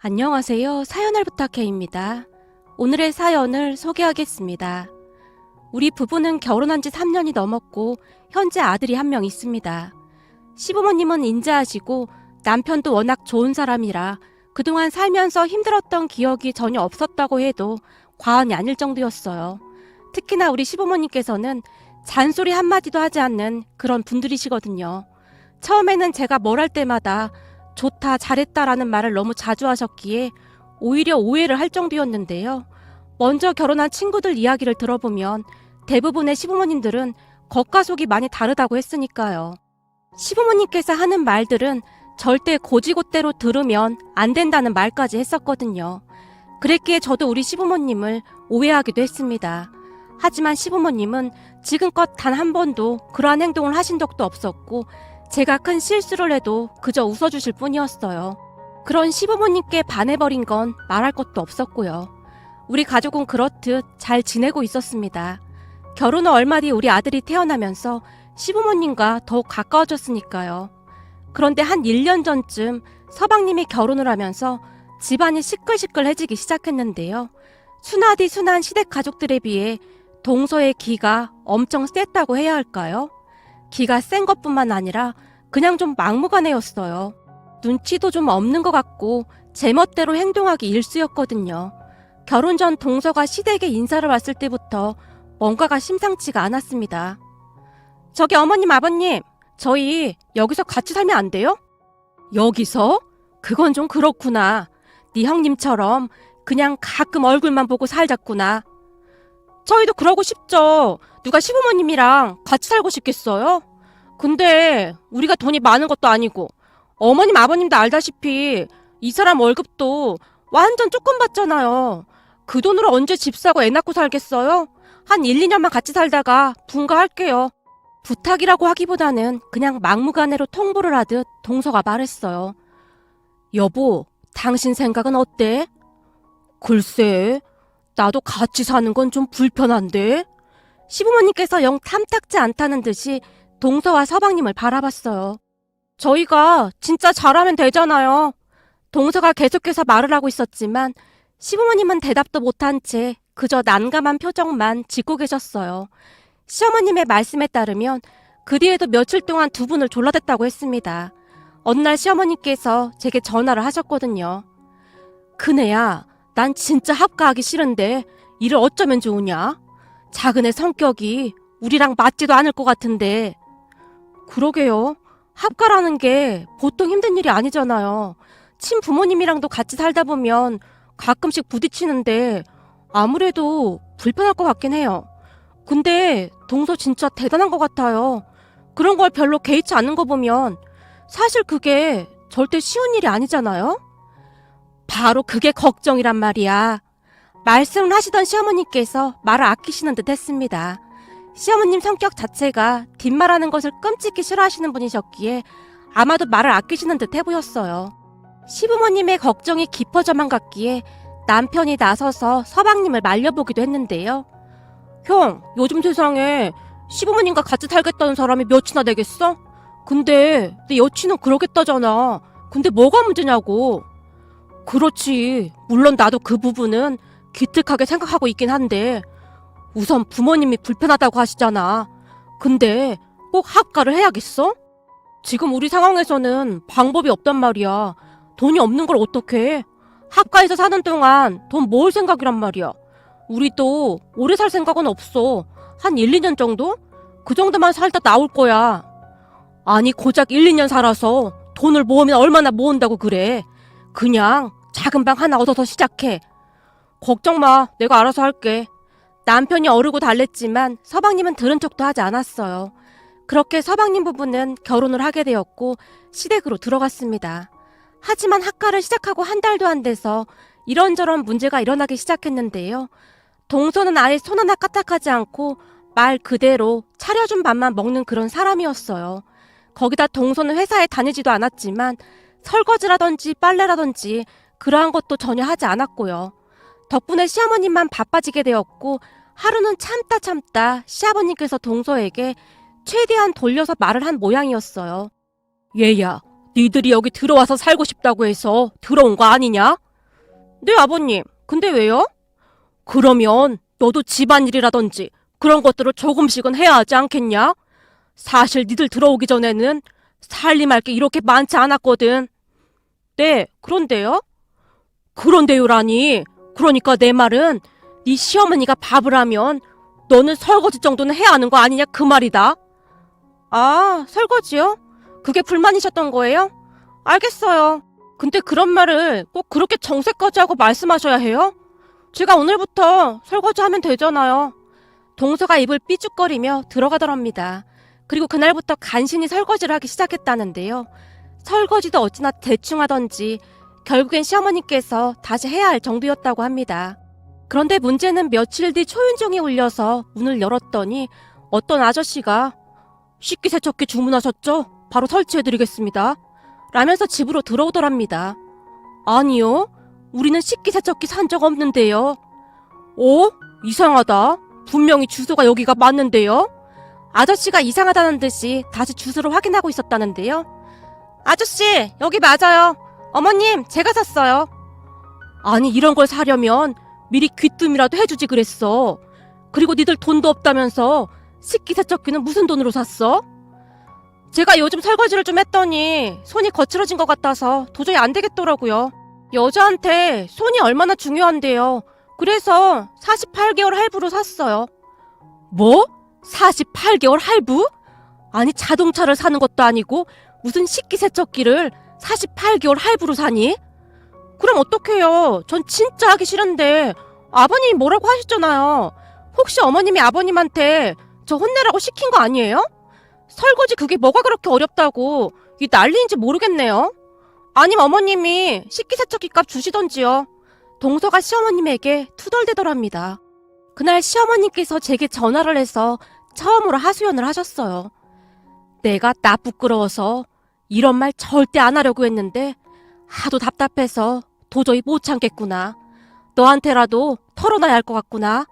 안녕하세요. 사연을 부탁해입니다. 오늘의 사연을 소개하겠습니다. 우리 부부는 결혼한 지 3년이 넘었고 현재 아들이 한 명 있습니다. 시부모님은 인자하시고 남편도 워낙 좋은 사람이라 그동안 살면서 힘들었던 기억이 전혀 없었다고 해도 과언이 아닐 정도였어요. 특히나 우리 시부모님께서는 잔소리 한마디도 하지 않는 그런 분들이시거든요. 처음에는 제가 뭘 할 때마다 좋다, 잘했다라는 말을 너무 자주 하셨기에 오히려 오해를 할 정도였는데요. 먼저 결혼한 친구들 이야기를 들어보면 대부분의 시부모님들은 겉과 속이 많이 다르다고 했으니까요. 시부모님께서 하는 말들은 절대 고지고대로 들으면 안 된다는 말까지 했었거든요. 그랬기에 저도 우리 시부모님을 오해하기도 했습니다. 하지만 시부모님은 지금껏 단 한 번도 그러한 행동을 하신 적도 없었고 제가 큰 실수를 해도 그저 웃어주실 뿐이었어요. 그런 시부모님께 반해버린 건 말할 것도 없었고요. 우리 가족은 그렇듯 잘 지내고 있었습니다. 결혼 후 얼마 뒤 우리 아들이 태어나면서 시부모님과 더욱 가까워졌으니까요. 그런데 한 1년 전쯤 서방님이 결혼을 하면서 집안이 시끌시끌해지기 시작했는데요. 순하디 순한 시댁 가족들에 비해 동서의 기가 엄청 셌다고 해야 할까요? 기가 센 것뿐만 아니라 그냥 좀 막무가내였어요. 눈치도 좀 없는 것 같고 제멋대로 행동하기 일쑤였거든요. 결혼 전 동서가 시댁에 인사를 왔을 때부터 뭔가가 심상치가 않았습니다. 저기 어머님, 아버님, 저희 여기서 같이 살면 안 돼요? 여기서? 그건 좀 그렇구나. 네 형님처럼 그냥 가끔 얼굴만 보고 살자꾸나. 저희도 그러고 싶죠. 누가 시부모님이랑 같이 살고 싶겠어요? 근데 우리가 돈이 많은 것도 아니고 어머님 아버님도 알다시피 이 사람 월급도 완전 조금 받잖아요. 그 돈으로 언제 집 사고 애 낳고 살겠어요? 한 1, 2년만 같이 살다가 분가할게요. 부탁이라고 하기보다는 그냥 막무가내로 통보를 하듯 동서가 말했어요. 여보, 당신 생각은 어때? 글쎄, 나도 같이 사는 건 좀 불편한데? 시부모님께서 영 탐탁지 않다는 듯이 동서와 서방님을 바라봤어요. 저희가 진짜 잘하면 되잖아요. 동서가 계속해서 말을 하고 있었지만 시부모님은 대답도 못한 채 그저 난감한 표정만 짓고 계셨어요. 시어머님의 말씀에 따르면 그 뒤에도 며칠 동안 두 분을 졸라댔다고 했습니다. 어느 날 시어머님께서 제게 전화를 하셨거든요. 큰애야, 난 진짜 합가하기 싫은데 일을 어쩌면 좋으냐? 작은 애 성격이 우리랑 맞지도 않을 것 같은데. 그러게요. 합가라는 게 보통 힘든 일이 아니잖아요. 친부모님이랑도 같이 살다 보면 가끔씩 부딪히는데 아무래도 불편할 것 같긴 해요. 근데 동서 진짜 대단한 것 같아요. 그런 걸 별로 개의치 않는 거 보면 사실 그게 절대 쉬운 일이 아니잖아요. 바로 그게 걱정이란 말이야. 말씀을 하시던 시어머니께서 말을 아끼시는 듯 했습니다. 시어머님 성격 자체가 뒷말하는 것을 끔찍히 싫어하시는 분이셨기에 아마도 말을 아끼시는 듯 해보였어요. 시부모님의 걱정이 깊어져만 갔기에 남편이 나서서 서방님을 말려보기도 했는데요. 형, 요즘 세상에 시부모님과 같이 살겠다는 사람이 몇이나 되겠어? 근데 내 여친은 그러겠다잖아. 근데 뭐가 문제냐고. 그렇지. 물론 나도 그 부분은 기특하게 생각하고 있긴 한데 우선 부모님이 불편하다고 하시잖아. 근데 꼭 합가를 해야겠어? 지금 우리 상황에서는 방법이 없단 말이야. 돈이 없는 걸 어떡해. 합가에서 사는 동안 돈 모을 생각이란 말이야. 우리도 오래 살 생각은 없어. 한 1, 2년 정도? 그 정도만 살다 나올 거야. 아니 고작 1, 2년 살아서 돈을 모으면 얼마나 모은다고 그래. 그냥 작은 방 하나 얻어서 시작해. 걱정 마. 내가 알아서 할게. 남편이 어르고 달랬지만 서방님은 들은 척도 하지 않았어요. 그렇게 서방님 부부는 결혼을 하게 되었고 시댁으로 들어갔습니다. 하지만 합가를 시작하고 한 달도 안 돼서 이런저런 문제가 일어나기 시작했는데요. 동서는 아예 손 하나 까딱하지 않고 말 그대로 차려준 밥만 먹는 그런 사람이었어요. 거기다 동서는 회사에 다니지도 않았지만 설거지라든지 빨래라든지 그러한 것도 전혀 하지 않았고요. 덕분에 시어머님만 바빠지게 되었고 하루는 참다 시아버님께서 동서에게 최대한 돌려서 말을 한 모양이었어요. 얘야, 니들이 여기 들어와서 살고 싶다고 해서 들어온 거 아니냐? 네, 아버님. 근데 왜요? 그러면 너도 집안일이라든지 그런 것들을 조금씩은 해야 하지 않겠냐? 사실 니들 들어오기 전에는 살림할 게 이렇게 많지 않았거든. 네, 그런데요? 그런데요라니. 그러니까 내 말은 네 시어머니가 밥을 하면 너는 설거지 정도는 해야 하는 거 아니냐 그 말이다. 아, 설거지요? 그게 불만이셨던 거예요? 알겠어요. 근데 그런 말을 꼭 그렇게 정색까지 하고 말씀하셔야 해요? 제가 오늘부터 설거지 하면 되잖아요. 동서가 입을 삐죽거리며 들어가더랍니다. 그리고 그날부터 간신히 설거지를 하기 시작했다는데요. 설거지도 어찌나 대충 하던지 결국엔 시어머니께서 다시 해야 할 정도였다고 합니다. 그런데 문제는 며칠 뒤 초인종이 울려서 문을 열었더니 어떤 아저씨가 식기세척기 주문하셨죠? 바로 설치해드리겠습니다. 라면서 집으로 들어오더랍니다. 아니요. 우리는 식기세척기 산 적 없는데요. 어? 이상하다. 분명히 주소가 여기가 맞는데요. 아저씨가 이상하다는 듯이 다시 주소를 확인하고 있었다는데요. 아저씨, 여기 맞아요. 어머님, 제가 샀어요. 아니, 이런 걸 사려면 미리 귀뜸이라도 해주지 그랬어. 그리고 니들 돈도 없다면서 식기세척기는 무슨 돈으로 샀어? 제가 요즘 설거지를 좀 했더니 손이 거칠어진 것 같아서 도저히 안 되겠더라고요. 여자한테 손이 얼마나 중요한데요. 그래서 48개월 할부로 샀어요. 뭐? 48개월 할부? 아니, 자동차를 사는 것도 아니고 무슨 식기세척기를 48개월 할부로 사니? 그럼 어떡해요? 전 진짜 하기 싫은데 아버님이 뭐라고 하셨잖아요. 혹시 어머님이 아버님한테 저 혼내라고 시킨 거 아니에요? 설거지 그게 뭐가 그렇게 어렵다고 이 난리인지 모르겠네요. 아님 어머님이 식기세척기 값 주시던지요. 동서가 시어머님에게 투덜대더랍니다. 그날 시어머님께서 제게 전화를 해서 처음으로 하소연을 하셨어요. 내가 나 부끄러워서 이런 말 절대 안 하려고 했는데 하도 답답해서 도저히 못 참겠구나. 너한테라도 털어놔야 할 것 같구나.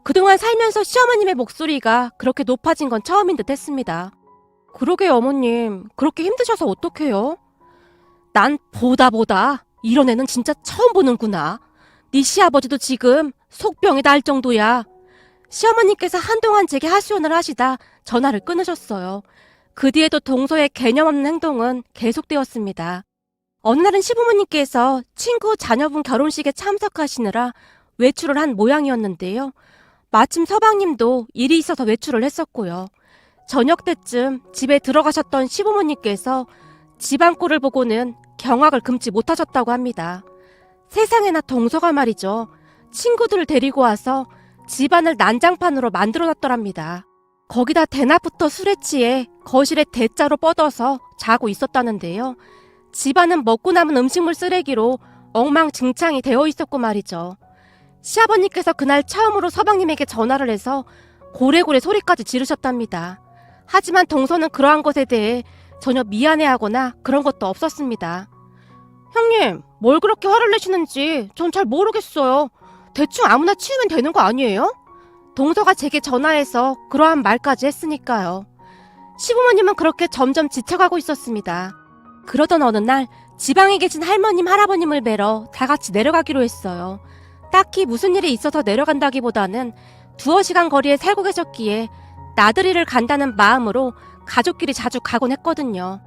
그동안 살면서 시어머님의 목소리가 그렇게 높아진 건 처음인 듯 했습니다. 그러게요, 어머님. 그렇게 힘드셔서 어떡해요? 난 보다 이런 애는 진짜 처음 보는구나. 네 시아버지도 지금 속병이 날 정도야. 시어머님께서 한동안 제게 하소연을 하시다 전화를 끊으셨어요. 그 뒤에도 동서의 개념 없는 행동은 계속되었습니다. 어느 날은 시부모님께서 친구 자녀분 결혼식에 참석하시느라 외출을 한 모양이었는데요. 마침 서방님도 일이 있어서 외출을 했었고요. 저녁 때쯤 집에 들어가셨던 시부모님께서 집안 꼴을 보고는 경악을 금치 못하셨다고 합니다. 세상에나 동서가 말이죠. 친구들을 데리고 와서 집안을 난장판으로 만들어놨더랍니다. 거기다 대낮부터 술에 취해 거실에 대자로 뻗어서 자고 있었다는데요. 집안은 먹고 남은 음식물 쓰레기로 엉망진창이 되어 있었고 말이죠. 시아버님께서 그날 처음으로 서방님에게 전화를 해서 고래고래 소리까지 지르셨답니다. 하지만 동서는 그러한 것에 대해 전혀 미안해하거나 그런 것도 없었습니다. 형님, 뭘 그렇게 화를 내시는지 전 잘 모르겠어요. 대충 아무나 치우면 되는 거 아니에요? 동서가 제게 전화해서 그러한 말까지 했으니까요. 시부모님은 그렇게 점점 지쳐가고 있었습니다. 그러던 어느 날 지방에 계신 할머님, 할아버님을 뵈러 다 같이 내려가기로 했어요. 딱히 무슨 일이 있어서 내려간다기보다는 두어 시간 거리에 살고 계셨기에 나들이를 간다는 마음으로 가족끼리 자주 가곤 했거든요.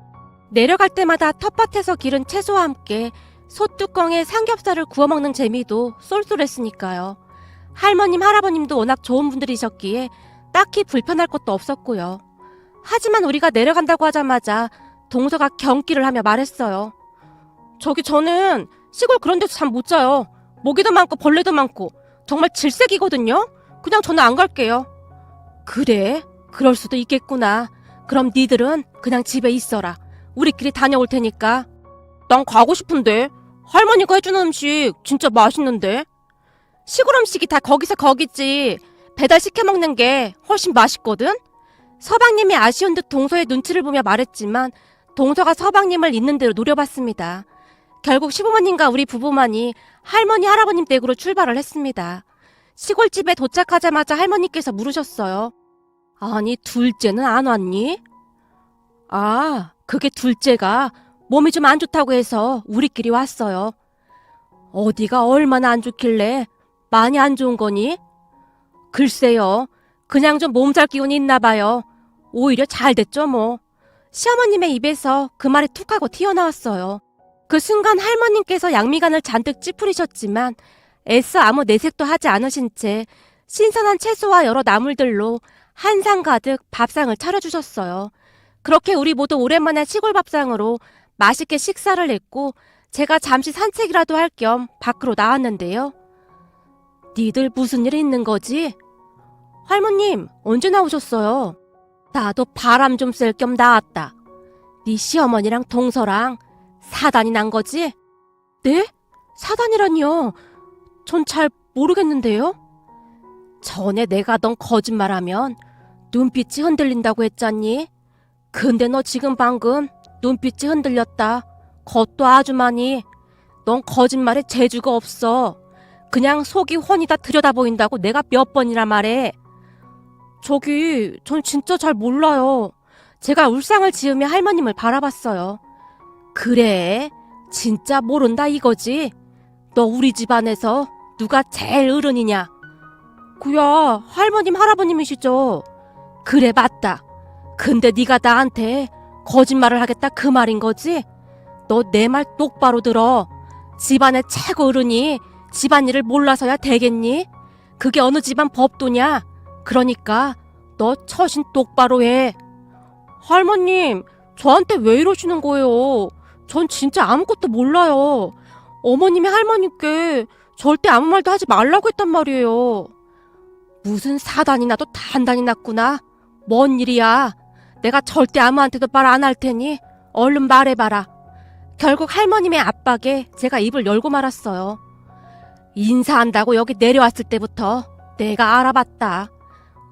내려갈 때마다 텃밭에서 기른 채소와 함께 솥뚜껑에 삼겹살을 구워 먹는 재미도 쏠쏠했으니까요. 할머님, 할아버님도 워낙 좋은 분들이셨기에 딱히 불편할 것도 없었고요. 하지만 우리가 내려간다고 하자마자 동서가 경기를 하며 말했어요. 저는 시골 그런 데서 잠 못 자요. 모기도 많고 벌레도 많고 정말 질색이거든요. 그냥 저는 안 갈게요. 그래? 그럴 수도 있겠구나. 그럼 니들은 그냥 집에 있어라. 우리끼리 다녀올 테니까. 난 가고 싶은데. 할머니가 해주는 음식 진짜 맛있는데. 시골 음식이 다 거기서 거기지. 배달 시켜 먹는 게 훨씬 맛있거든. 서방님이 아쉬운 듯 동서의 눈치를 보며 말했지만 동서가 서방님을 있는 대로 노려봤습니다. 결국 시부모님과 우리 부부만이 할머니, 할아버님 댁으로 출발을 했습니다. 시골집에 도착하자마자 할머니께서 물으셨어요. 아니, 둘째는 안 왔니? 아, 그게 둘째가 몸이 좀 안 좋다고 해서 우리끼리 왔어요. 어디가 얼마나 안 좋길래 많이 안 좋은 거니? 글쎄요. 그냥 좀 몸살 기운이 있나 봐요. 오히려 잘 됐죠 뭐. 시어머님의 입에서 그 말이 툭 하고 튀어나왔어요. 그 순간 할머님께서 양미간을 잔뜩 찌푸리셨지만 애써 아무 내색도 하지 않으신 채 신선한 채소와 여러 나물들로 한 상 가득 밥상을 차려주셨어요. 그렇게 우리 모두 오랜만에 시골 밥상으로 맛있게 식사를 했고 제가 잠시 산책이라도 할 겸 밖으로 나왔는데요. 니들 무슨 일 있는 거지? 할머님, 언제 나오셨어요? 나도 바람 좀 쐴 겸 나왔다. 네 시어머니랑 동서랑 사단이 난 거지? 네? 사단이라니요? 전 잘 모르겠는데요? 전에 내가 넌 거짓말하면 눈빛이 흔들린다고 했잖니? 근데 너 지금 방금 눈빛이 흔들렸다. 것도 아주 많이. 넌 거짓말에 재주가 없어. 그냥 속이 훤히 다 들여다 보인다고 내가 몇 번이나 말해. 전 진짜 잘 몰라요. 제가 울상을 지으며 할머님을 바라봤어요. 그래? 진짜 모른다 이거지? 너 우리 집안에서 누가 제일 어른이냐? 그야 할머님 할아버님이시죠. 그래 맞다. 근데 네가 나한테 거짓말을 하겠다 그 말인 거지? 너 내 말 똑바로 들어. 집안의 최고 어른이 집안일을 몰라서야 되겠니? 그게 어느 집안 법도냐? 그러니까 너 처신 똑바로 해. 할머님, 저한테 왜 이러시는 거예요? 전 진짜 아무것도 몰라요. 어머님이 할머님께 절대 아무 말도 하지 말라고 했단 말이에요. 무슨 사단이 나도 단단히 났구나. 뭔 일이야? 내가 절대 아무한테도 말 안 할 테니 얼른 말해봐라. 결국 할머님의 압박에 제가 입을 열고 말았어요. 인사한다고 여기 내려왔을 때부터 내가 알아봤다.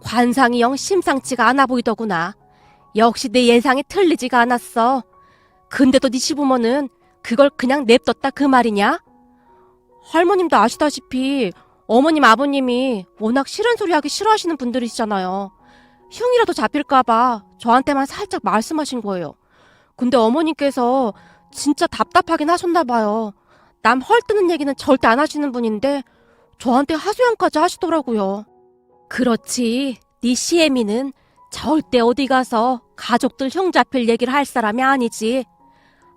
관상이 영 심상치가 않아 보이더구나. 역시 내 예상이 틀리지가 않았어. 근데도 네 시부모는 그걸 그냥 냅뒀다 그 말이냐? 할머님도 아시다시피 어머님 아버님이 워낙 싫은 소리 하기 싫어하시는 분들이시잖아요. 흉이라도 잡힐까봐 저한테만 살짝 말씀하신 거예요. 근데 어머님께서 진짜 답답하긴 하셨나봐요. 남 헐뜨는 얘기는 절대 안 하시는 분인데 저한테 하소연까지 하시더라고요. 그렇지, 네 시애미는 절대 어디 가서 가족들 흉 잡힐 얘기를 할 사람이 아니지.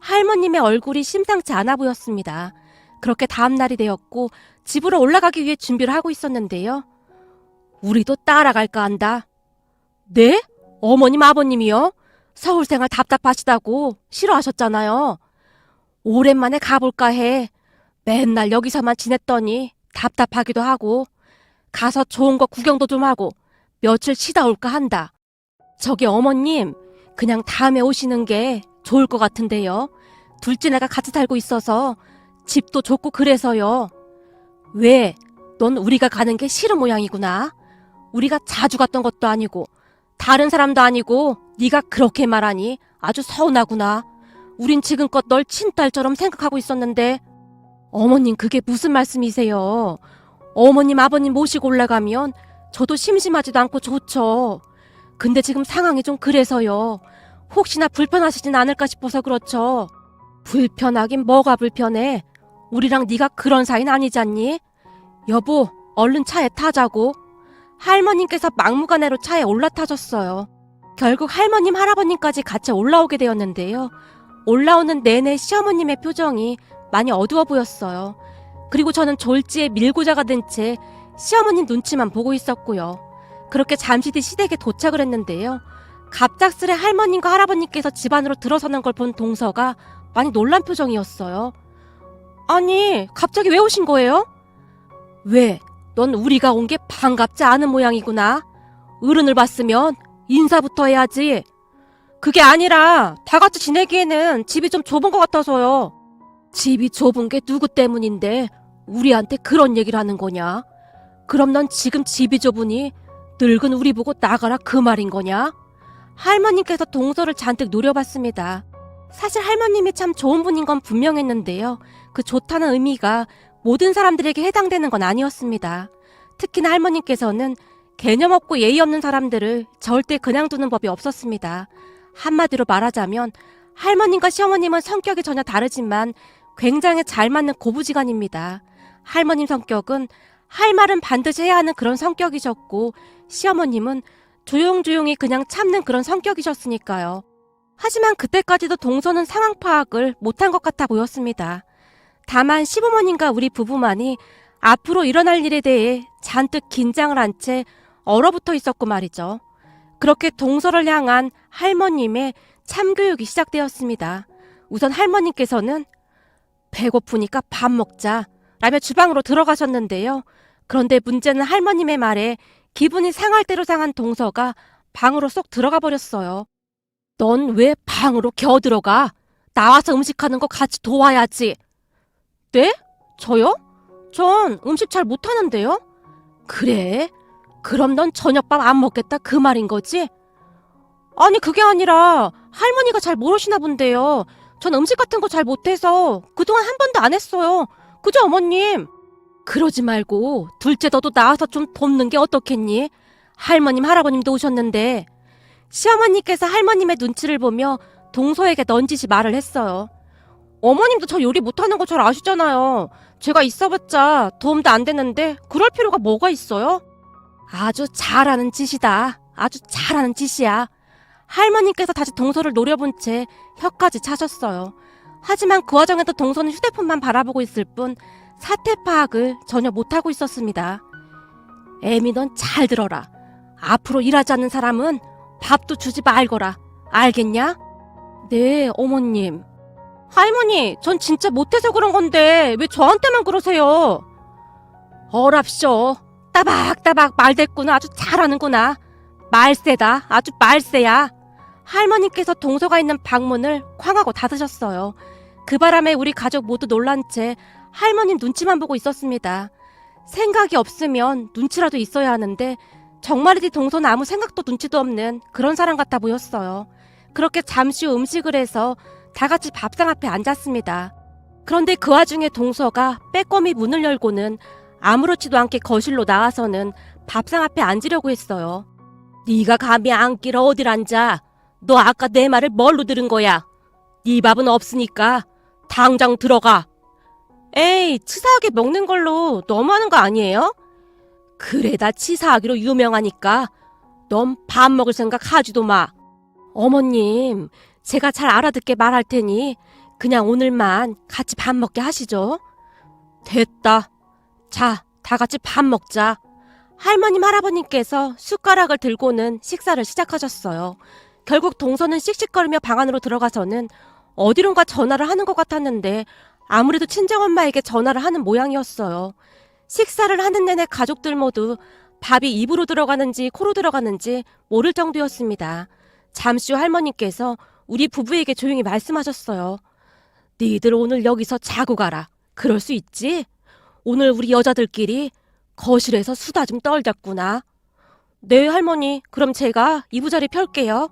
할머님의 얼굴이 심상치 않아 보였습니다. 그렇게 다음날이 되었고 집으로 올라가기 위해 준비를 하고 있었는데요. 우리도 따라갈까 한다. 네? 어머님 아버님이요? 서울 생활 답답하시다고 싫어하셨잖아요. 오랜만에 가볼까 해. 맨날 여기서만 지냈더니 답답하기도 하고 가서 좋은 거 구경도 좀 하고 며칠 쉬다 올까 한다. 저기 어머님, 그냥 다음에 오시는 게 좋을 것 같은데요. 둘째네가 같이 살고 있어서 집도 좋고 그래서요. 왜? 넌 우리가 가는 게 싫은 모양이구나. 우리가 자주 갔던 것도 아니고 다른 사람도 아니고 네가 그렇게 말하니 아주 서운하구나. 우린 지금껏 널 친딸처럼 생각하고 있었는데. 어머님 그게 무슨 말씀이세요? 어머님 아버님 모시고 올라가면 저도 심심하지도 않고 좋죠. 근데 지금 상황이 좀 그래서요. 혹시나 불편하시진 않을까 싶어서 그렇죠. 불편하긴 뭐가 불편해. 우리랑 네가 그런 사이는 아니잖니? 여보, 얼른 차에 타자고. 할머님께서 막무가내로 차에 올라타셨어요. 결국 할머님 할아버님까지 같이 올라오게 되었는데요. 올라오는 내내 시어머님의 표정이 많이 어두워 보였어요. 그리고 저는 졸지에 밀고자가 된 채 시어머님 눈치만 보고 있었고요. 그렇게 잠시 뒤 시댁에 도착을 했는데요. 갑작스레 할머님과 할아버님께서 집 안으로 들어서는 걸 본 동서가 많이 놀란 표정이었어요. 아니, 갑자기 왜 오신 거예요? 왜? 넌 우리가 온 게 반갑지 않은 모양이구나. 어른을 봤으면 인사부터 해야지. 그게 아니라 다 같이 지내기에는 집이 좀 좁은 것 같아서요. 집이 좁은 게 누구 때문인데 우리한테 그런 얘기를 하는 거냐? 그럼 넌 지금 집이 좁으니 늙은 우리 보고 나가라 그 말인 거냐? 할머님께서 동서를 잔뜩 노려봤습니다. 사실 할머님이 참 좋은 분인 건 분명했는데요. 그 좋다는 의미가 모든 사람들에게 해당되는 건 아니었습니다. 특히나 할머님께서는 개념 없고 예의 없는 사람들을 절대 그냥 두는 법이 없었습니다. 한마디로 말하자면 할머님과 시어머님은 성격이 전혀 다르지만 굉장히 잘 맞는 고부지간입니다. 할머님 성격은 할 말은 반드시 해야 하는 그런 성격이셨고 시어머님은 조용조용히 그냥 참는 그런 성격이셨으니까요. 하지만 그때까지도 동서는 상황 파악을 못한 것 같아 보였습니다. 다만 시부모님과 우리 부부만이 앞으로 일어날 일에 대해 잔뜩 긴장을 한 채 얼어붙어 있었고 말이죠. 그렇게 동서를 향한 할머님의 참교육이 시작되었습니다. 우선 할머님께서는 배고프니까 밥 먹자 라며 주방으로 들어가셨는데요. 그런데 문제는 할머님의 말에 기분이 상할 대로 상한 동서가 방으로 쏙 들어가 버렸어요. 넌 왜 방으로 겨 들어가? 나와서 음식하는 거 같이 도와야지. 네? 저요? 전 음식 잘 못하는데요? 그래? 그럼 넌 저녁밥 안 먹겠다 그 말인 거지? 아니 그게 아니라 할머니가 잘 모르시나 본데요. 전 음식 같은 거 잘 못해서 그동안 한 번도 안 했어요. 그죠 어머님? 그러지 말고 둘째 너도 나와서 좀 돕는 게 어떻겠니? 할머님 할아버님도 오셨는데. 시어머니께서 할머님의 눈치를 보며 동서에게 넌지시 말을 했어요. 어머님도 저 요리 못하는 거 잘 아시잖아요. 제가 있어봤자 도움도 안 되는데 그럴 필요가 뭐가 있어요? 아주 잘하는 짓이다. 아주 잘하는 짓이야. 할머님께서 다시 동서를 노려본 채 혀까지 차셨어요. 하지만 그 와중에도 동서는 휴대폰만 바라보고 있을 뿐 사태 파악을 전혀 못하고 있었습니다. 애미 넌 잘 들어라. 앞으로 일하지 않는 사람은 밥도 주지 말거라. 알겠냐? 네, 어머님. 할머니, 전 진짜 못해서 그런 건데 왜 저한테만 그러세요? 어랍쇼. 따박따박 말대꾸는 아주 잘하는구나. 말세다. 아주 말세야. 할머니께서 동서가 있는 방문을 쾅하고 닫으셨어요. 그 바람에 우리 가족 모두 놀란 채 할머님 눈치만 보고 있었습니다. 생각이 없으면 눈치라도 있어야 하는데 정말이지 동서는 아무 생각도 눈치도 없는 그런 사람 같아 보였어요. 그렇게 잠시 후 음식을 해서 다 같이 밥상 앞에 앉았습니다. 그런데 그 와중에 동서가 빼꼼히 문을 열고는 아무렇지도 않게 거실로 나와서는 밥상 앞에 앉으려고 했어요. 네가 감히 앉기를 어딜 앉아? 너 아까 내 말을 뭘로 들은 거야? 네 밥은 없으니까 당장 들어가. 에이, 치사하게 먹는 걸로 너무하는 거 아니에요? 그래 다 치사하기로 유명하니까 넌 밥 먹을 생각 하지도 마. 어머님, 제가 잘 알아듣게 말할 테니 그냥 오늘만 같이 밥 먹게 하시죠. 됐다. 자, 다 같이 밥 먹자. 할머님, 할아버님께서 숟가락을 들고는 식사를 시작하셨어요. 결국 동서는 씩씩거리며 방 안으로 들어가서는 어디론가 전화를 하는 것 같았는데 아무래도 친정엄마에게 전화를 하는 모양이었어요. 식사를 하는 내내 가족들 모두 밥이 입으로 들어가는지 코로 들어가는지 모를 정도였습니다. 잠시 후 할머니께서 우리 부부에게 조용히 말씀하셨어요. 니들 오늘 여기서 자고 가라. 그럴 수 있지? 오늘 우리 여자들끼리 거실에서 수다 좀 떨자꾸나. 네 할머니, 그럼 제가 이부자리 펼게요.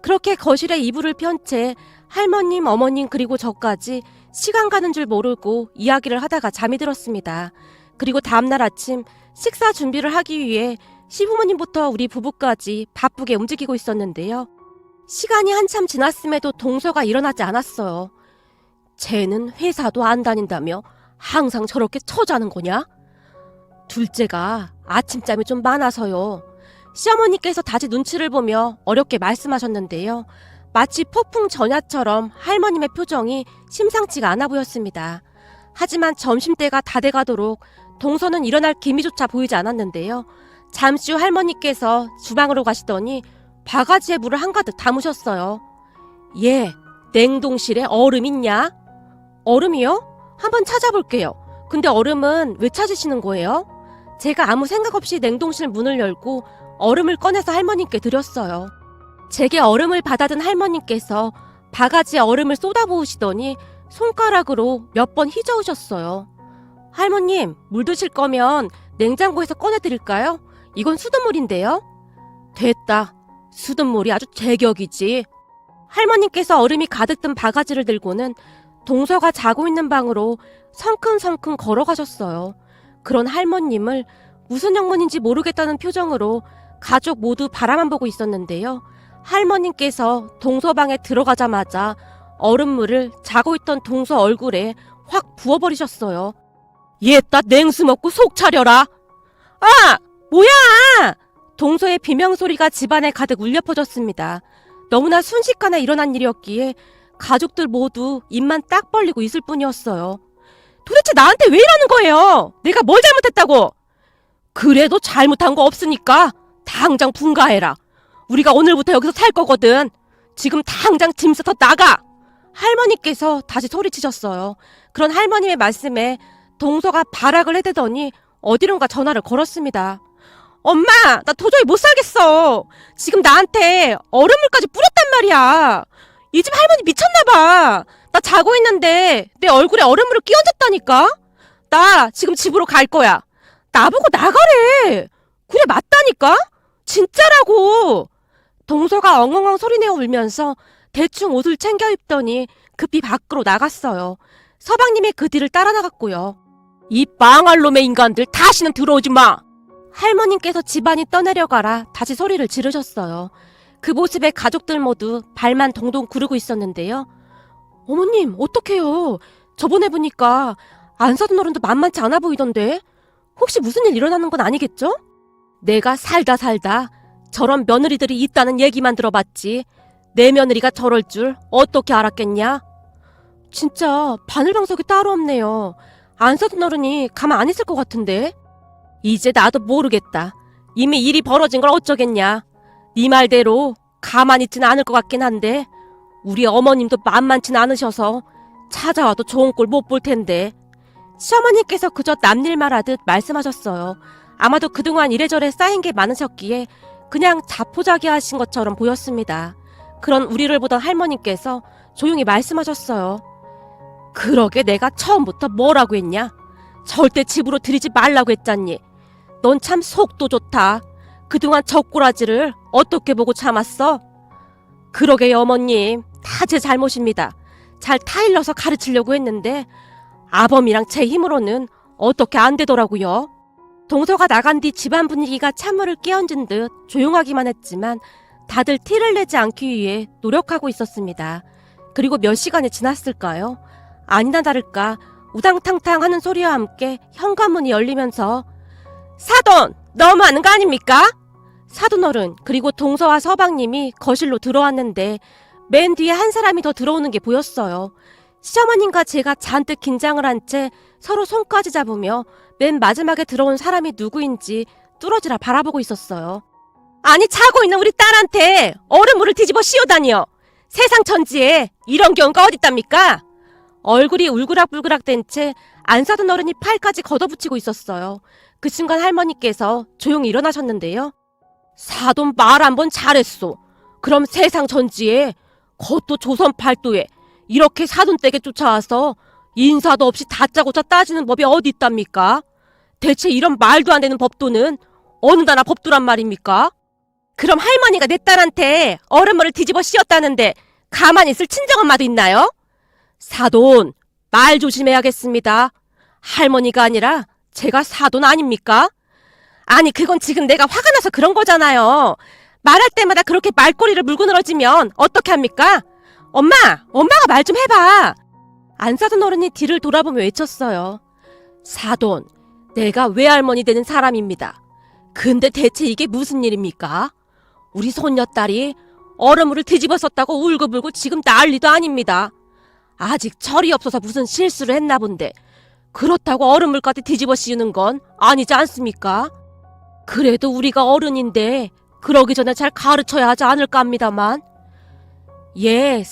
그렇게 거실에 이불을 편 채 할머님, 어머님 그리고 저까지 시간 가는 줄 모르고 이야기를 하다가 잠이 들었습니다. 그리고 다음날 아침 식사 준비를 하기 위해 시부모님부터 우리 부부까지 바쁘게 움직이고 있었는데요. 시간이 한참 지났음에도 동서가 일어나지 않았어요. 쟤는 회사도 안 다닌다며 항상 저렇게 처자는 거냐? 둘째가 아침잠이 좀 많아서요. 시어머니께서 다시 눈치를 보며 어렵게 말씀하셨는데요. 마치 폭풍 전야처럼 할머님의 표정이 심상치가 않아 보였습니다. 하지만 점심때가 다 돼가도록 동서는 일어날 기미조차 보이지 않았는데요. 잠시 후 할머니께서 주방으로 가시더니 바가지에 물을 한가득 담으셨어요. 예, 냉동실에 얼음 있냐? 얼음이요? 한번 찾아볼게요. 근데 얼음은 왜 찾으시는 거예요? 제가 아무 생각 없이 냉동실 문을 열고 얼음을 꺼내서 할머님께 드렸어요. 제게 얼음을 받아든 할머님께서 바가지에 얼음을 쏟아부으시더니 손가락으로 몇 번 휘저으셨어요. 할머님, 물 드실 거면 냉장고에서 꺼내드릴까요? 이건 수돗물인데요. 됐다. 수돗물이 아주 제격이지. 할머님께서 얼음이 가득 든 바가지를 들고는 동서가 자고 있는 방으로 성큼성큼 걸어가셨어요. 그런 할머님을 무슨 영문인지 모르겠다는 표정으로 가족 모두 바라만 보고 있었는데요. 할머님께서 동서 방에 들어가자마자 얼음물을 자고 있던 동서 얼굴에 확 부어버리셨어요. 얘따 냉수 먹고 속 차려라. 아! 뭐야! 동서의 비명소리가 집안에 가득 울려 퍼졌습니다. 너무나 순식간에 일어난 일이었기에 가족들 모두 입만 딱 벌리고 있을 뿐이었어요. 도대체 나한테 왜 이러는 거예요? 내가 뭘 잘못했다고? 그래도 잘못한 거 없으니까 당장 분가해라. 우리가 오늘부터 여기서 살 거거든. 지금 당장 짐 싸서 나가! 할머니께서 다시 소리치셨어요. 그런 할머님의 말씀에 동서가 발악을 해대더니 어디론가 전화를 걸었습니다. 엄마, 나 도저히 못 살겠어. 지금 나한테 얼음물까지 뿌렸단 말이야. 이 집 할머니 미쳤나봐. 나 자고 있는데 내 얼굴에 얼음물을 끼얹었다니까. 나 지금 집으로 갈 거야. 나보고 나가래. 그래, 맞다니까? 진짜라고. 동서가 엉엉엉 소리내어 울면서 대충 옷을 챙겨 입더니 급히 밖으로 나갔어요. 서방님의 그 뒤를 따라 나갔고요. 이 망할 놈의 인간들, 다시는 들어오지 마. 할머님께서 집안이 떠내려가라 다시 소리를 지르셨어요. 그 모습에 가족들 모두 발만 동동 구르고 있었는데요. 어머님, 어떡해요? 저번에 보니까 안 사둔 어른도 만만치 않아 보이던데. 혹시 무슨 일 일어나는 건 아니겠죠? 내가 살다 저런 며느리들이 있다는 얘기만 들어봤지 내 며느리가 저럴 줄 어떻게 알았겠냐? 진짜 바늘방석이 따로 없네요. 안 사둔 어른이 가만 안 있을 것 같은데. 이제 나도 모르겠다. 이미 일이 벌어진 걸 어쩌겠냐. 네 말대로 가만히 있지는 않을 것 같긴 한데 우리 어머님도 만만치는 않으셔서 찾아와도 좋은 꼴 못 볼 텐데. 시어머니께서 그저 남일 말하듯 말씀하셨어요. 아마도 그동안 이래저래 쌓인 게 많으셨기에 그냥 자포자기하신 것처럼 보였습니다. 그런 우리를 보던 할머니께서 조용히 말씀하셨어요. 그러게 내가 처음부터 뭐라고 했냐? 절대 집으로 들이지 말라고 했잖니. 넌 참 속도 좋다. 그동안 젖꼬라지를 어떻게 보고 참았어? 그러게요, 어머님. 다 제 잘못입니다. 잘 타일러서 가르치려고 했는데 아범이랑 제 힘으로는 어떻게 안 되더라고요. 동서가 나간 뒤 집안 분위기가 찬물을 끼얹은 듯 조용하기만 했지만 다들 티를 내지 않기 위해 노력하고 있었습니다. 그리고 몇 시간이 지났을까요? 아니나 다를까 우당탕탕 하는 소리와 함께 현관문이 열리면서 사돈! 너무하는 거 아닙니까? 사돈어른 그리고 동서와 서방님이 거실로 들어왔는데 맨 뒤에 한 사람이 더 들어오는 게 보였어요. 시어머님과 제가 잔뜩 긴장을 한 채 서로 손까지 잡으며 맨 마지막에 들어온 사람이 누구인지 뚫어지라 바라보고 있었어요. 아니, 자고 있는 우리 딸한테 얼음물을 뒤집어 씌우다니요. 세상 천지에 이런 경우가 어딨답니까? 얼굴이 울그락불그락 된 채 안 사돈 어른이 팔까지 걷어붙이고 있었어요. 그 순간 할머니께서 조용히 일어나셨는데요. 사돈 말 한 번 잘했소. 그럼 세상 천지에 그것도 조선 팔도에 이렇게 사돈 댁에 쫓아와서 인사도 없이 다짜고짜 따지는 법이 어디 있답니까? 대체 이런 말도 안 되는 법도는 어느 나라 법도란 말입니까? 그럼 할머니가 내 딸한테 얼음물을 뒤집어 씌웠다는데 가만히 있을 친정엄마도 있나요? 사돈, 말 조심해야겠습니다. 할머니가 아니라 제가 사돈 아닙니까? 아니, 그건 지금 내가 화가 나서 그런 거잖아요. 말할 때마다 그렇게 말꼬리를 물고 늘어지면 어떻게 합니까? 엄마가 말 좀 해봐. 안 사돈 어른이 뒤를 돌아보며 외쳤어요. 사돈, 내가 외할머니 되는 사람입니다. 근데 대체 이게 무슨 일입니까? 우리 손녀딸이 얼음물을 뒤집어 썼다고 울고불고 지금 난리도 아닙니다. 아직 철이 없어서 무슨 실수를 했나 본데 그렇다고 얼음물까지 뒤집어 씌우는 건 아니지 않습니까? 그래도 우리가 어른인데 그러기 전에 잘 가르쳐야 하지 않을까 합니다만. 예,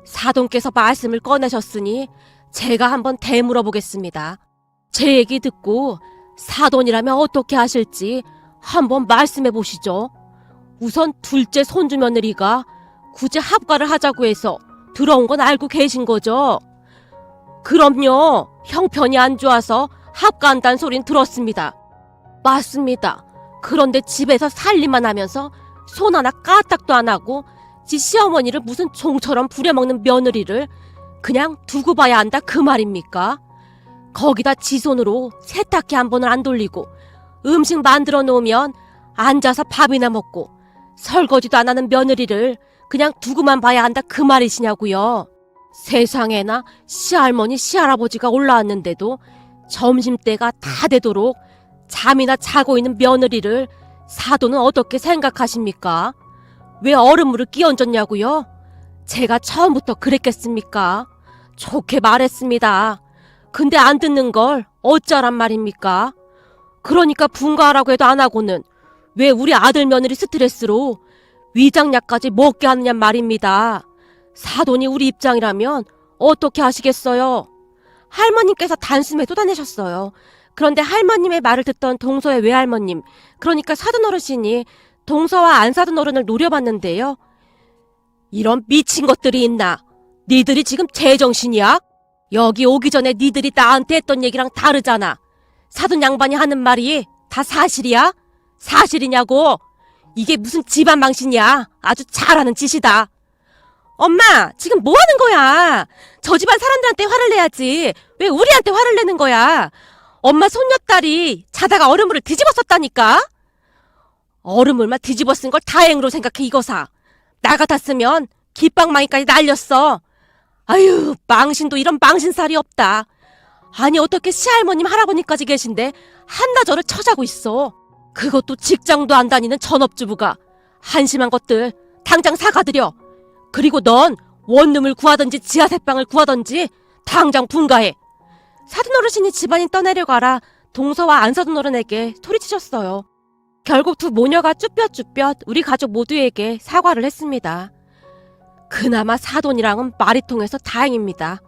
사돈께서 말씀을 꺼내셨으니 제가 한번 되물어 보겠습니다. 제 얘기 듣고 사돈이라면 어떻게 하실지 한번 말씀해 보시죠. 우선 둘째 손주 며느리가 굳이 합가를 하자고 해서 들어온 건 알고 계신 거죠? 그럼요. 형편이 안 좋아서 합가한다는 소린 들었습니다. 맞습니다. 그런데 집에서 살림만 하면서 손 하나 까딱도 안 하고 지 시어머니를 무슨 종처럼 부려먹는 며느리를 그냥 두고 봐야 한다 그 말입니까? 거기다 지 손으로 세탁기 한 번을 안 돌리고 음식 만들어 놓으면 앉아서 밥이나 먹고 설거지도 안 하는 며느리를 그냥 두고만 봐야 한다 그 말이시냐고요. 세상에나 시할머니 시할아버지가 올라왔는데도 점심때가 다 되도록 잠이나 자고 있는 며느리를 사돈은 어떻게 생각하십니까? 왜 얼음물을 끼얹었냐고요? 제가 처음부터 그랬겠습니까? 좋게 말했습니다. 근데 안 듣는 걸 어쩌란 말입니까? 그러니까 분가하라고 해도 안 하고는 왜 우리 아들 며느리 스트레스로 위장약까지 먹게 하느냐 말입니다. 사돈이 우리 입장이라면 어떻게 하시겠어요? 할머님께서 단숨에 쏟아내셨어요. 그런데 할머님의 말을 듣던 동서의 외할머님, 그러니까 사돈 어르신이 동서와 안사돈 어른을 노려봤는데요. 이런 미친 것들이 있나? 니들이 지금 제정신이야? 여기 오기 전에 니들이 나한테 했던 얘기랑 다르잖아. 사돈 양반이 하는 말이 다 사실이야? 사실이냐고? 이게 무슨 집안 망신이야? 아주 잘하는 짓이다. 엄마, 지금 뭐 하는 거야? 저 집안 사람들한테 화를 내야지. 왜 우리한테 화를 내는 거야? 엄마 손녀딸이 자다가 얼음물을 뒤집어 썼다니까? 얼음물만 뒤집어 쓴 걸 다행으로 생각해, 이거사. 나 같았으면 깃방망이까지 날렸어. 아유, 망신도 이런 망신살이 없다. 아니, 어떻게 시할머님 할아버님까지 계신데 한나절을 처자고 있어. 그것도 직장도 안 다니는 전업주부가. 한심한 것들 당장 사과드려. 그리고 넌 원룸을 구하든지 지하세방을 구하든지 당장 분가해. 사돈 어르신이 집안인 떠내려가라 동서와 안사돈 어른에게 소리치셨어요. 결국 두 모녀가 쭈뼛쭈뼛 우리 가족 모두에게 사과를 했습니다. 그나마 사돈이랑은 말이 통해서 다행입니다.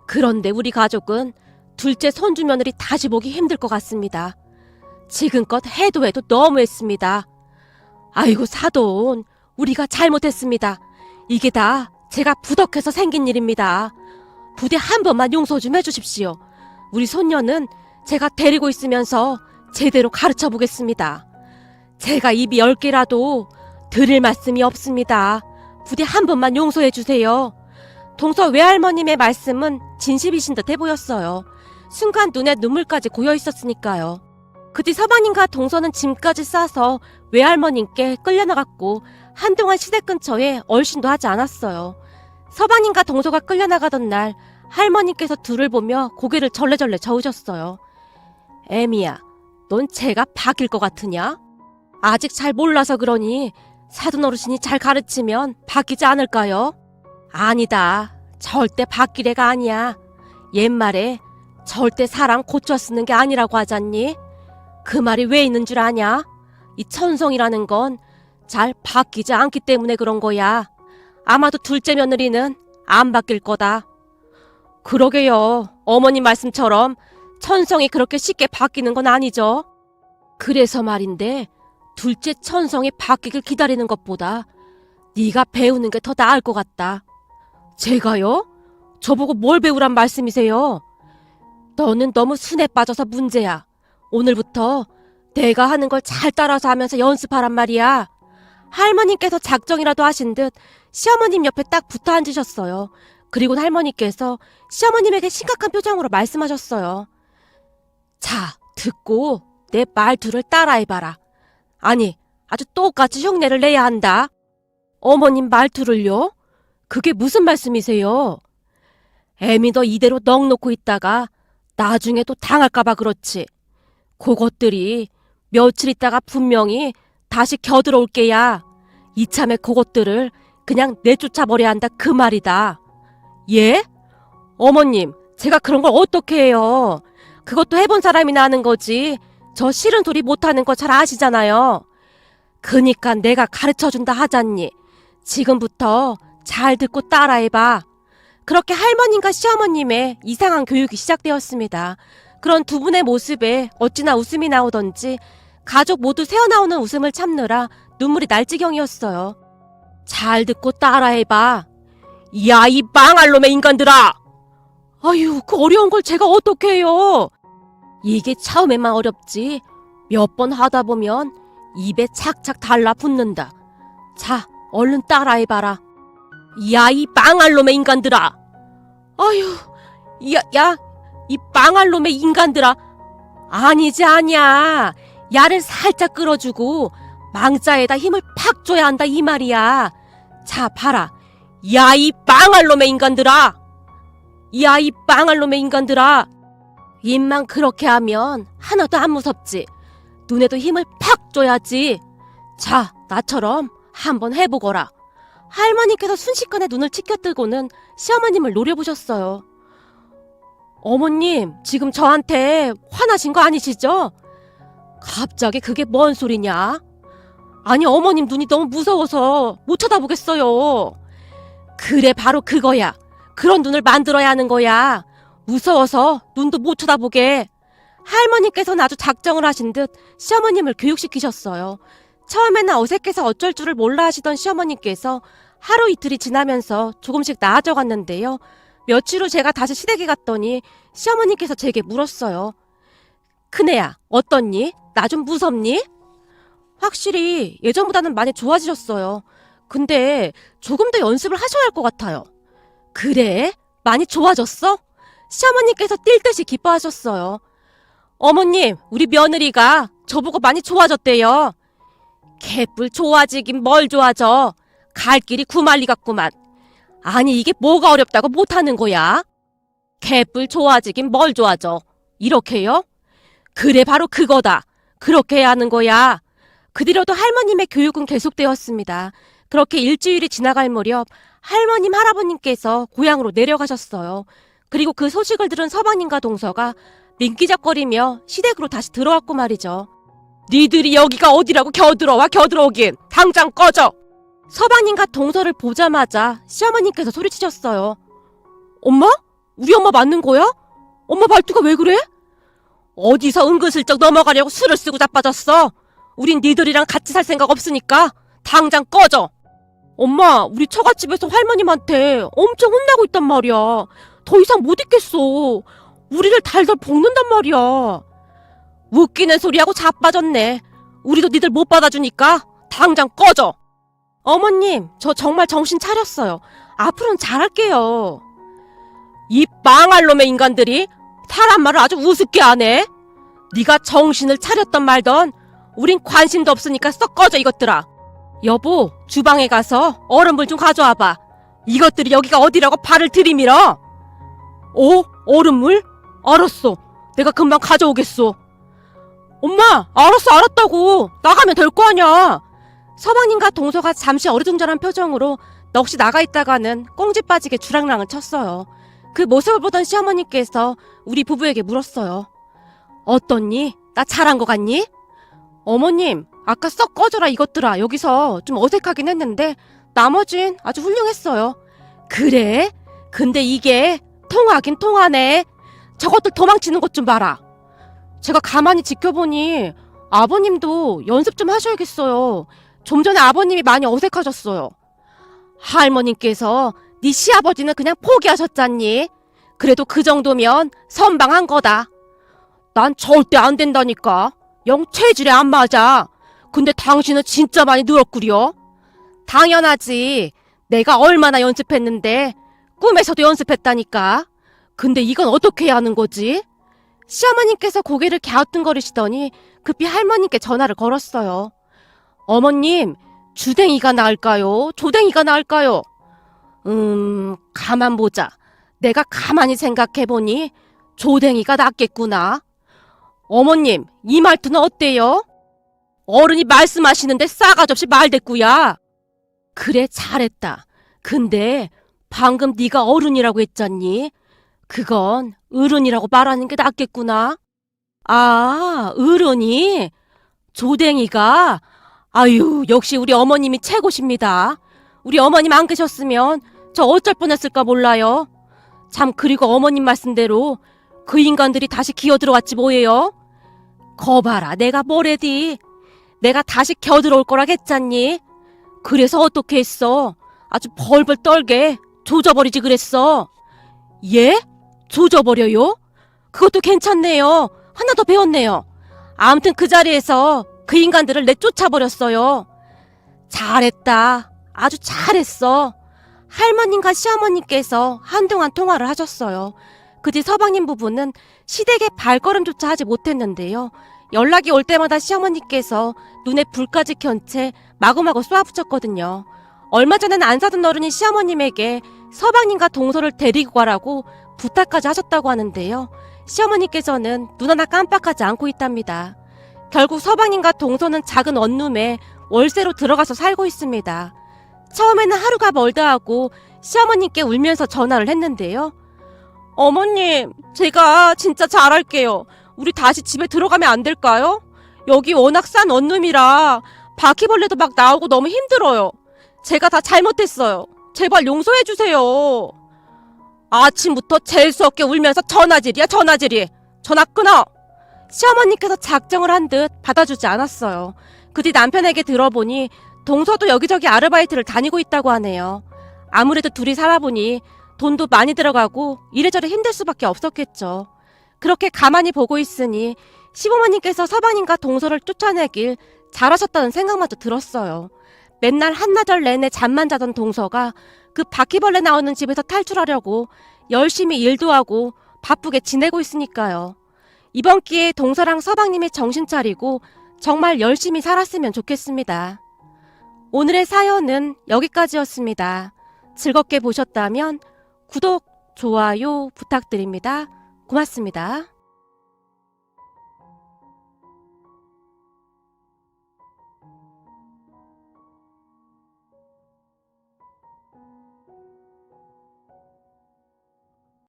그런데 우리 가족은 둘째 손주 며느리 다시 보기 힘들 것 같습니다. 지금껏 해도 해도 너무했습니다. 아이고 사돈, 우리가 잘못했습니다. 이게 다 제가 부덕해서 생긴 일입니다. 부디 한 번만 용서 좀 해주십시오. 우리 손녀는 제가 데리고 있으면서 제대로 가르쳐 보겠습니다. 제가 입이 10개라도 드릴 말씀이 없습니다. 부디 한 번만 용서해 주세요. 동서 외할머님의 말씀은 진심이신 듯해 보였어요. 순간 눈에 눈물까지 고여 있었으니까요. 그 뒤 서방님과 동서는 짐까지 싸서 외할머님께 끌려나갔고 한동안 시댁 근처에 얼씬도 하지 않았어요. 서방님과 동서가 끌려나가던 날 할머니께서 둘을 보며 고개를 절레절레 저으셨어요. 애미야, 넌 제가 바뀔 것 같으냐? 아직 잘 몰라서 그러니 사돈 어르신이 잘 가르치면 바뀌지 않을까요? 아니다. 절대 바뀔 애가 아니야. 옛말에 절대 사람 고쳐 쓰는 게 아니라고 하잖니? 그 말이 왜 있는 줄 아냐? 이 천성이라는 건 잘 바뀌지 않기 때문에 그런 거야. 아마도 둘째 며느리는 안 바뀔 거다. 그러게요. 어머님 말씀처럼 천성이 그렇게 쉽게 바뀌는 건 아니죠. 그래서 말인데 둘째 천성이 바뀌길 기다리는 것보다 네가 배우는 게 더 나을 것 같다. 제가요? 저보고 뭘 배우란 말씀이세요? 너는 너무 순에 빠져서 문제야. 오늘부터 내가 하는 걸 잘 따라서 하면서 연습하란 말이야. 할머님께서 작정이라도 하신 듯 시어머님 옆에 딱 붙어 앉으셨어요. 그리고 할머니께서 시어머님에게 심각한 표정으로 말씀하셨어요. 자, 듣고 내 말투를 따라해봐라. 아니, 아주 똑같이 흉내를 내야 한다. 어머님 말투를요? 그게 무슨 말씀이세요? 애미 너 이대로 넋 놓고 있다가 나중에 또 당할까봐 그렇지. 그것들이 며칠 있다가 분명히 다시 겨들어올 게야. 이참에 그것들을 그냥 내쫓아버려야 한다 그 말이다. 예? 어머님, 제가 그런 걸 어떻게 해요? 그것도 해본 사람이나 하는 거지. 저 싫은 소리 못하는 거 잘 아시잖아요. 그니까 내가 가르쳐준다 하잖니. 지금부터 잘 듣고 따라해봐. 그렇게 할머님과 시어머님의 이상한 교육이 시작되었습니다. 그런 두 분의 모습에 어찌나 웃음이 나오던지 가족 모두 새어나오는 웃음을 참느라 눈물이 날 지경이었어요. 잘 듣고 따라해봐. 야, 이 망할 놈의 인간들아! 아유, 그 어려운 걸 제가 어떻게 해요? 이게 처음에만 어렵지 몇 번 하다 보면 입에 착착 달라붙는다. 자, 얼른 따라해봐라. 야, 이 망할 놈의 인간들아! 아유, 이 망할 놈의 인간들아! 아니지, 아니야. 야를 살짝 끌어주고 망자에다 힘을 팍 줘야 한다 이 말이야. 자, 봐라. 야, 이 빵할 놈의 인간들아! 야, 이 빵할 놈의 인간들아! 입만 그렇게 하면 하나도 안 무섭지. 눈에도 힘을 팍 줘야지. 자, 나처럼 한번 해보거라. 할머니께서 순식간에 눈을 치켜뜨고는 시어머님을 노려보셨어요. 어머님, 지금 저한테 화나신 거 아니시죠? 갑자기 그게 뭔 소리냐? 아니, 어머님 눈이 너무 무서워서 못 쳐다보겠어요. 그래, 바로 그거야. 그런 눈을 만들어야 하는 거야. 무서워서 눈도 못 쳐다보게. 할머니께서는 아주 작정을 하신 듯 시어머님을 교육시키셨어요. 처음에는 어색해서 어쩔 줄을 몰라 하시던 시어머님께서 하루 이틀이 지나면서 조금씩 나아져갔는데요. 며칠 후 제가 다시 시댁에 갔더니 시어머님께서 제게 물었어요. 큰애야, 어떻니? 나 좀 무섭니? 확실히 예전보다는 많이 좋아지셨어요. 근데 조금 더 연습을 하셔야 할 것 같아요. 그래? 많이 좋아졌어? 시어머님께서 뛸 듯이 기뻐하셨어요. 어머님, 우리 며느리가 저보고 많이 좋아졌대요. 개뿔 좋아지긴 뭘 좋아져. 갈 길이 구만리 같구만. 아니, 이게 뭐가 어렵다고 못하는 거야? 개뿔 좋아지긴 뭘 좋아져. 이렇게요? 그래, 바로 그거다. 그렇게 해야 하는 거야. 그 뒤로도 할머님의 교육은 계속되었습니다. 그렇게 일주일이 지나갈 무렵 할머님, 할아버님께서 고향으로 내려가셨어요. 그리고 그 소식을 들은 서방님과 동서가 민기적거리며 시댁으로 다시 들어왔고 말이죠. 니들이 여기가 어디라고 겨들어오긴. 당장 꺼져. 서방님과 동서를 보자마자 시어머님께서 소리치셨어요. 엄마? 우리 엄마 맞는 거야? 엄마 말투가 왜 그래? 어디서 은근슬쩍 넘어가려고 술을 쓰고 자빠졌어. 우린 니들이랑 같이 살 생각 없으니까 당장 꺼져. 엄마, 우리 처갓집에서 할머님한테 엄청 혼나고 있단 말이야. 더 이상 못 있겠어. 우리를 달달 볶는단 말이야. 웃기는 소리하고 자빠졌네. 우리도 니들 못 받아주니까 당장 꺼져. 어머님, 저 정말 정신 차렸어요. 앞으로는 잘할게요. 이 빵할 놈의 인간들이 사람 말을 아주 우습게 하네. 네가 정신을 차렸던 말던 우린 관심도 없으니까 썩 꺼져 이것들아. 여보, 주방에 가서 얼음물 좀 가져와봐. 이것들이 여기가 어디라고 발을 들이밀어. 얼음물? 알았어. 내가 금방 가져오겠소. 엄마, 알았다고. 나가면 될 거 아냐. 서방님과 동서가 잠시 어리둥절한 표정으로 넋이 나가 있다가는 꽁지 빠지게 주랑랑을 쳤어요. 그 모습을 보던 시어머니께서 우리 부부에게 물었어요. 어떻니? 나 잘한 거 같니? 어머님, 아까 썩 꺼져라 이것들아. 여기서 좀 어색하긴 했는데 나머진 아주 훌륭했어요. 그래? 근데 이게 통하긴 통하네. 저것들 도망치는 것 좀 봐라. 제가 가만히 지켜보니 아버님도 연습 좀 하셔야겠어요. 좀 전에 아버님이 많이 어색하셨어요. 할머님께서 네 시아버지는 그냥 포기하셨잖니. 그래도 그 정도면 선방한 거다. 난 절대 안 된다니까. 영 체질에 안 맞아. 근데 당신은 진짜 많이 늘었구려. 당연하지. 내가 얼마나 연습했는데. 꿈에서도 연습했다니까. 근데 이건 어떻게 해야 하는 거지? 시어머님께서 고개를 갸우뚱거리시더니 급히 할머님께 전화를 걸었어요. 어머님, 주댕이가 나을까요? 조댕이가 나을까요? 가만 보자. 내가 가만히 생각해보니 조댕이가 낫겠구나. 어머님, 이 말투는 어때요? 어른이 말씀하시는데 싸가지 없이 말대꾸야. 그래, 잘했다. 근데 방금 네가 어른이라고 했잖니? 그건 어른이라고 말하는 게 낫겠구나. 아, 어른이? 조댕이가? 아유, 역시 우리 어머님이 최고십니다. 우리 어머님 안 계셨으면 저 어쩔 뻔했을까 몰라요. 참, 그리고 어머님 말씀대로 그 인간들이 다시 기어들어왔지 뭐예요? 거봐라, 내가 뭐래디. 내가 다시 겨들어올 거라겠잖니. 그래서 어떻게 했어? 아주 벌벌 떨게 조져버리지 그랬어. 예? 조져버려요? 그것도 괜찮네요. 하나 더 배웠네요. 아무튼 그 자리에서 그 인간들을 내쫓아버렸어요. 잘했다. 아주 잘했어. 할머님과 시어머님께서 한동안 통화를 하셨어요. 그 뒤 서방님 부부는 시댁에 발걸음조차 하지 못했는데요. 연락이 올 때마다 시어머니께서 눈에 불까지 켠 채 마구마구 쏘아붙였거든요. 얼마 전엔 안 사던 어른이 시어머님에게 서방님과 동서를 데리고 가라고 부탁까지 하셨다고 하는데요. 시어머니께서는 눈 하나 깜빡하지 않고 있답니다. 결국 서방님과 동서는 작은 원룸에 월세로 들어가서 살고 있습니다. 처음에는 하루가 멀다 하고 시어머님께 울면서 전화를 했는데요. 어머님, 제가 진짜 잘할게요. 우리 다시 집에 들어가면 안 될까요? 여기 워낙 싼 원룸이라 바퀴벌레도 막 나오고 너무 힘들어요. 제가 다 잘못했어요. 제발 용서해주세요. 아침부터 재수 없게 울면서 전화질이야, 전화질이. 전화 끊어. 시어머니께서 작정을 한 듯 받아주지 않았어요. 그 뒤 남편에게 들어보니 동서도 여기저기 아르바이트를 다니고 있다고 하네요. 아무래도 둘이 살아보니 돈도 많이 들어가고 이래저래 힘들 수밖에 없었겠죠. 그렇게 가만히 보고 있으니 시부모님께서 서방님과 동서를 쫓아내길 잘하셨다는 생각마저 들었어요. 맨날 한나절 내내 잠만 자던 동서가 그 바퀴벌레 나오는 집에서 탈출하려고 열심히 일도 하고 바쁘게 지내고 있으니까요. 이번 기회에 동서랑 서방님이 정신 차리고 정말 열심히 살았으면 좋겠습니다. 오늘의 사연은 여기까지였습니다. 즐겁게 보셨다면 구독, 좋아요 부탁드립니다. 고맙습니다.